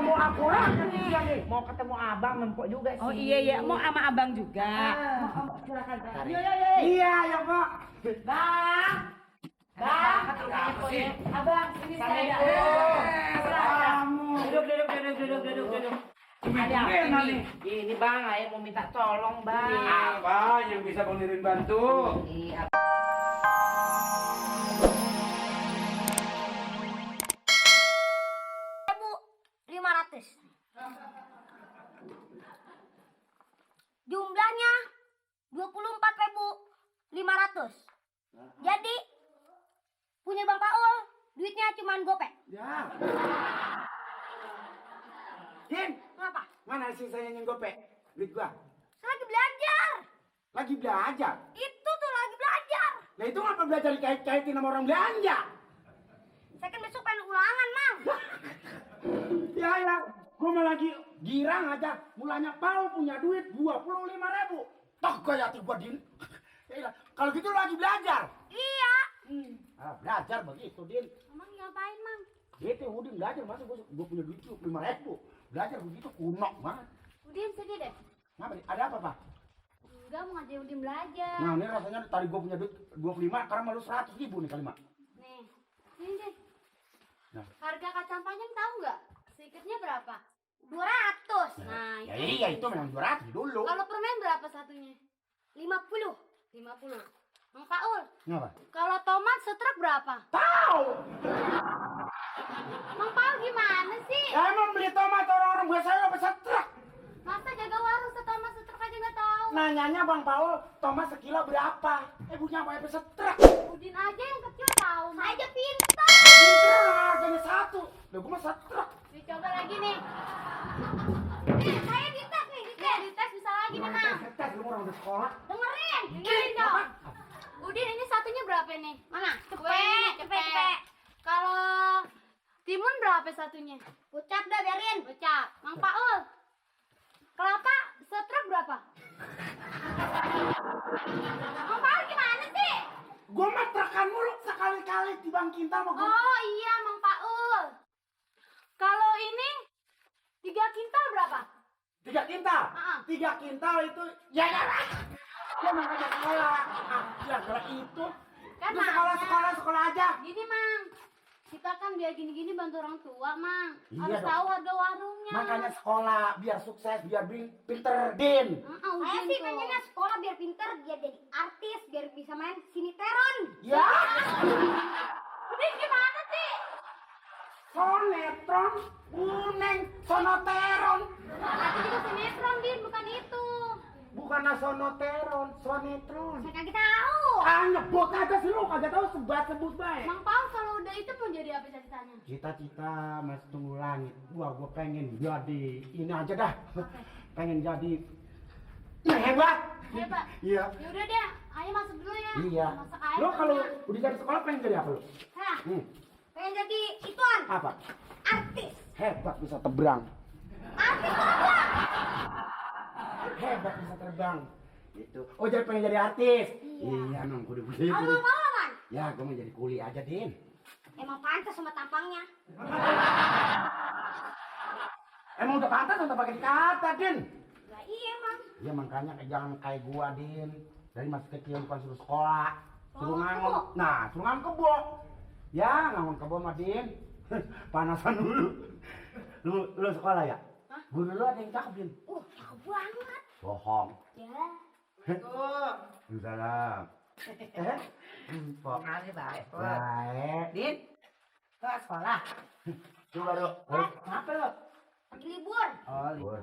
ketemu aku lagi. Mau ketemu abang nempok juga sih. Oh iya, mau sama abang juga. Silakan. Iya, ya kok. Bang. Bang, abang, ini saya. Duduk. Ada apa nih? Ini bang, saya mau minta tolong bang. Apa yang bisa Bang Nirin bantu? Iya. Jumlahnya 24.500. Jadi punya Bang Paul, duitnya cuma gopek. Ya. Din, Kenapa? mana sisanya yang gopek? Duit gua. Lagi belajar. Lagi belajar. Itu tuh lagi belajar. Nah itu ngapa belajar dikait-kaitin sama orang belanja? Saya kan besok pengen ulangan, Mang. Ya, gua mah lagi girang aja. Mulanya Paul punya duit 25.000. Toh gaya hati gua, Din. Ya, kalau gitu lagi belajar. Iya. Belajar begitu, Din. Emang ngapain, Mang? Gitu, Udin belajar. Masa gua punya duit 25.000. Belajar begitu kuno banget. Udin sedih deh. Kenapa? Ada apa, Pak? Enggak, mau ngajak Udin belajar. Nah, ini rasanya tadi gua punya duit 25, sekarang malu 100.000 nih kali, Mak. Nih, ini deh. Nah. Harga kacang panjang tahu nggak? Sedikitnya berapa? 200. Nah, Ya iya, itu memang 200 dulu. kalau permen berapa satunya? 50. 50. Mang Paul, Kenapa? kalau tomat setruk berapa? Tahu. Mang Paul gimana sih? Ya emang beli tomat orang-orang biasanya apa setruk? Masa jaga warung setomat setruk aja nggak tahu? Nanyanya Bang Paul, tomat sekilo berapa? Punya apa setruk? Udin aja yang kecil tahu. Saya aja pintar. Pintar harganya satu. Lah gua mah setruk. Dicoba lagi nih. Nih, saya dites nih, dites bisa lagi nih, Mang. Tes lu orang udah sekolah. Dengerin dong. Udin ini satunya berapa nih? Mana? Cepet. Kalau timun berapa satunya? Ucap dah, biarin. Ucap. Mang Paul, kelapa setruk berapa? Mang Paul gimana sih? Gua mah tekan mulu sekali-kali di Bang Kinta sama gua. Oh iya, Mang Paul. Kalau ini 3 kintal berapa? 3 kintal. 3 kintal itu ya makanya sekolah. Ya kalau itu Kan itu sekolah aja. Gini, Mang. Kita kan biar gini-gini bantu orang tua, Mang. Iya Harus dong. tahu harga warungnya. Makanya sekolah biar sukses, biar pinter, Din. Saya sih pengennya sekolah biar pinter, biar jadi artis, biar bisa main sinetron. Ya, Udin gimana sih? sonetron, kuneng, sonoteron. Aku juga sinetron, Din, bukan itu. Bukan sonoteron, sonetron. Saya kagak tahu. Nyebut aja sih lu, kagak tahu sebut baik. Mang Paul kalau udah itu mau jadi apa cita-citanya? Cita-cita Mas Tunggu Langit, gua pengen jadi ini aja dah. Pengen jadi hebat. Hebat. Iya. Yaudah deh, ayo masuk dulu ya. Iya. Masak air. Lu kalau udah jadi sekolah pengen jadi apa lu? Hah, pengen jadi ituan. Apa? Artis. Hebat bisa terbang. Artis apa? Hebat bisa terbang. Gitu. Oh jadi pengen jadi artis? Iya emang kudu begitu. Kalau Mang Paul apaan? Ya gua mau jadi kuli aja, Din. Emang pantas sama tampangnya. Emang udah pantas untuk pakai dikata, Din? Ya iya, Mang. Ya makanya jangan kayak gua, Din. Dari masih kecil bukan suruh sekolah, suruh ngangon. Nah, suruh ngangon kebo. Ya, ngangon kebo mah, Din. Panasan dulu. Lu sekolah ya? Hah? Guru lu ada yang cakep, Din. Cakep banget. Bohong. Ya. Salam. Pok. Makasih baik. Baik. Din, lo sekolah. Coba lu. Kenapa lo? Lagi libur. Oh, libur.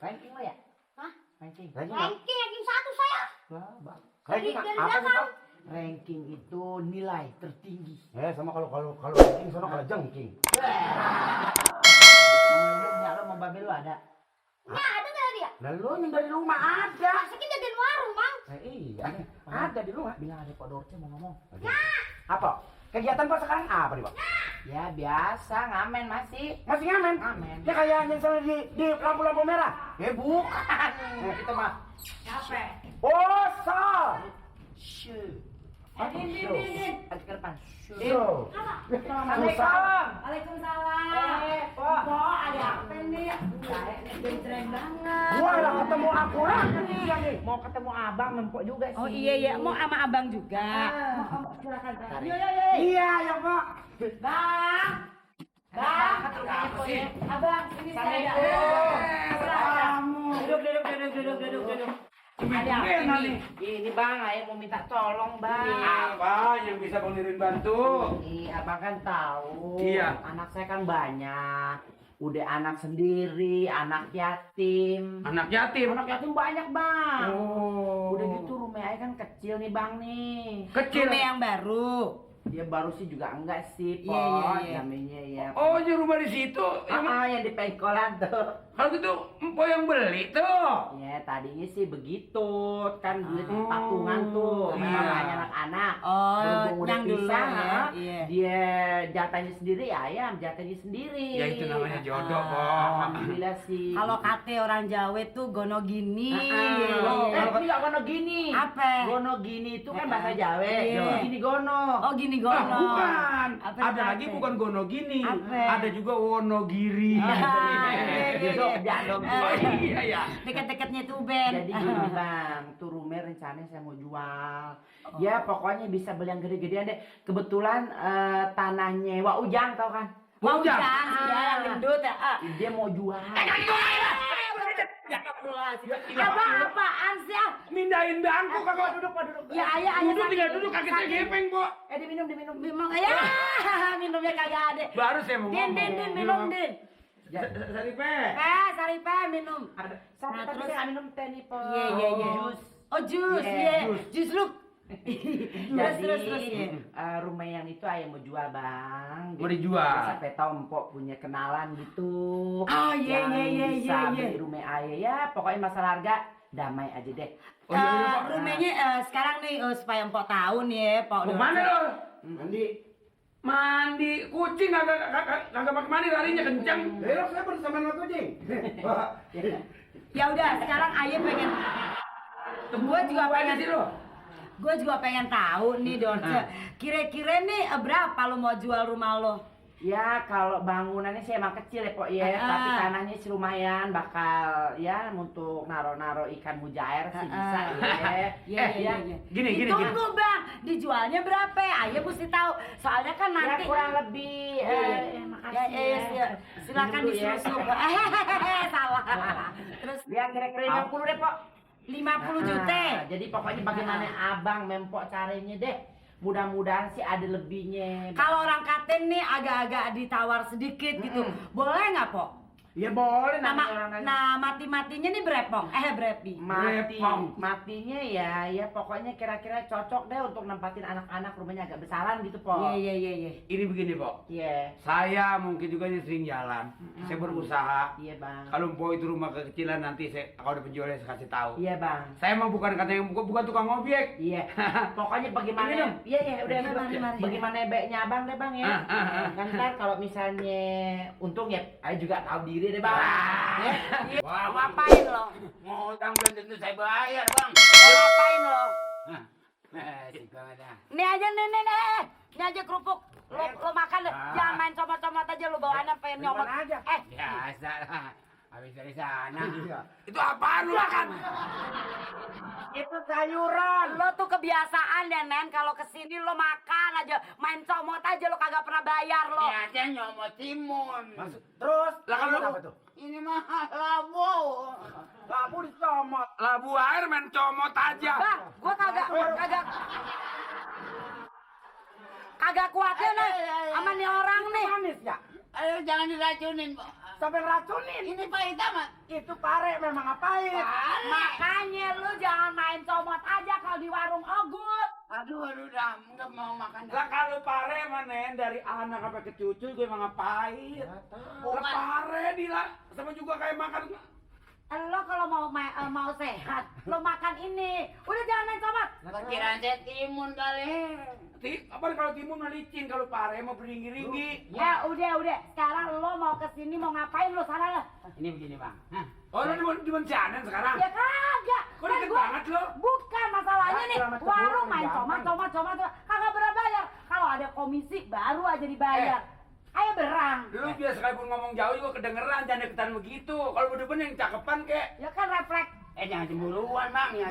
Ranking lo ya? Hah? Ranking. Ranking 1 saya. Wah, Ranking Dari apa sih, belakang. Pak? ranking itu nilai tertinggi. Sama kalau ranking sono kalau jengking. Mau lo mau babe lo ada? Nggak ada nggak dia? Lalu yang dari rumah ada. Masakin jagain warung, Bang. Iya, ada di rumah. Bilang ada Pak Dorce mau ngomong. Apa? Kegiatan kok sekarang apa nih, Pak? Ya biasa ngamen masih. Masih ngamen? Ngamen. Ya kayak yang selalu di lampu-lampu merah. Bukan. Kita mah. Capek. Oh, sal. Shoo. Din. Lagi ke depan. So. Assalamualaikum. Waalaikumsalam. Pok. Pok, ada apa nih? Genjreng banget. Gua lah ketemu aku lagi nih. Mau ketemu abang, mempok juga sih. Oh iya, mau sama abang juga. Silakan. Iya, ya Pak. Bang. Bang. Abang, ini saya ada. Duduk. Ada apa nih? Ini bang, ayah mau minta tolong bang. Apa yang bisa Bang Nirin bantu? Abang kan tahu. Iya. Anak saya kan banyak. Udah anak sendiri, anak yatim. Anak yatim. Anak yatim banyak bang. Oh. Udah gitu rumah ayah kan kecil nih bang nih. Kecil. Rumah yang baru. Dia baru sih juga enggak sih, Iya, iya. namanya ya. Oh, ini rumah di situ. Yang di pengkolan tuh. Kalau gitu empok yang beli tuh. Ya tadinya sih begitu, kan duit patungan tuh, Iya. memang banyak anak-anak. Oh, Berhubung udah yang dulu pisah, ya, ha, iya. dia jatahnya sendiri, ayam jatahnya sendiri. Ya itu namanya jodoh, Pok. Alhamdulillah sih. Kalau kate orang Jawa tuh gono gini. Tidak gono gini. Apa? Gono gini itu kan bahasa Jawa. Iya. Gini gono. Oh, gini gono. Ah, bukan. Apa Ada itu lagi apa? bukan Gonogini. Apa? Ada juga Wonogiri. Iya ya. Deket-deketnya tuh Ben. Jadi gini bang, tuh rumah rencananya saya mau jual. Ya pokoknya bisa beli yang gede-gedean deh. Kebetulan tanahnya Wak Ujang tau kan? Mau Ujang. jangan sih ya, yang gendut ya. Dia mau jual. Abang apaan sih? Mindahin bangku kagak duduk. Ya ayah Duduk sakit. tinggal duduk kaki saya gepeng, Pok. Diminum. Minum ya. Minumnya kagak ada. Baru saya mau ngomong. Din minum Din. Saripe. Saripe minum. Tapi Nah, terus terus- saya minum teh nih, Pak. Iya. Jus. Oh jus, Iya, iya. jus. Jus lu. Terus. Jadi rumah yang itu ayah mau jual bang. Mau dijual. Sampai tahu empok punya kenalan gitu. Oh, iya, Yang iya. bisa beli rumah ayah ya. Pokoknya masalah harga damai aja deh. Oh, iya, Pak. Rumahnya sekarang nih supaya Empok tahu nih ya, Pok. Mau mana lo? Mandi. Kucing kagak pakai mandi larinya kencang. Belok saya bersama sama kucing. Ya udah, sekarang ayah pengen Gue juga pengen tahu nih, Dorce. Kira-kira nih berapa lo mau jual rumah lo? Ya kalau bangunannya sih emang kecil ya Pok ya, tapi tanahnya sih lumayan bakal ya untuk naro-naro ikan mujair sih bisa ya. Iya. Gini. Tunggu Bang, dijualnya berapa? Ayah mesti tahu. Soalnya kan Ya nanti kurang lebih makasih ya. Silakan Dulu ya. disuruh. Salah. Terus Ya kira-kira 50 deh Pok. 50 juta. Jadi pokoknya bagaimana abang mempok caranya deh. Mudah-mudahan sih ada lebihnya. Kalau orang Katen nih agak-agak ditawar sedikit gitu. Boleh nggak, Pok? Ya boleh Nah, mati-matinya nih berepong. Berepi. Matinya ya pokoknya kira-kira cocok deh untuk nempatin anak-anak rumahnya agak besaran gitu Pok. Iya. Ini begini, Pok. Iya. Saya mungkin juga sering jalan. Saya berusaha. Iya bang. Kalau empok itu rumah kekecilan nanti kalau ada penjualnya saya kasih tahu. Iya bang. Saya mah bukan bukan tukang objek. Iya. Pokoknya bagaimana? Minum. Iya udah Mari. Bagaimana baiknya abang deh bang ya. Kan ntar kalau misalnya untung ya, saya juga tahu diri deh bang. Wah, Ngapain lo? mau utang belum tentu saya bayar, Bang. Ngapain lo? Nih aja nih. Ini aja kerupuk. Lo makan deh. Jangan main comot-comot aja lo bawaannya pengen nyomot. aja. Biasa lah. Habis dari sana. Iya. Itu apaan lu makan? Itu sayuran. Lo tuh kebiasaan ya, Nen. Kalau kesini lo makan aja. Main comot aja lo kagak pernah bayar lo. Biasanya nyomot timun. Terus Lah kalau apa tuh? ini mah labu. Labu dicomot. Labu air main comot aja. Bang, gua kagak kuatnya nih sama nih orang nih. Manis ya? Ayo jangan diracunin, Pak. Sampai racunin. Ini pahit amat. Itu pare memang pahit. Makanya lu jangan main comot aja kalau di warung Ogut. Aduh, dah, nggak mau makan. Lah kalau pare manen dari anak sampai ke cucu gue emang pahit. Lah pare sama juga kayak makan. Lo kalau mau sehat, lo makan ini. Udah jangan main comot. Kira saya timun kali. Apa kalau timun mah licin, kalau pare mau beringgi-ringgi. Ya udah. Sekarang lo mau kesini mau ngapain lo sana lo? Ini begini, Bang. Oh, lu di Mencianen sekarang? Ya kagak. Kok deket banget lo? Bukan masalahnya nih, warung main coma, kagak pernah bayar. Kalau ada komisi baru aja dibayar. Ayo berang. Lu biasa sekalipun ngomong jauh juga kedengeran, jangan deketan begitu. Kalau bener-bener yang cakepan kek. Ya kan refleks. Jangan cemburuan bang ya.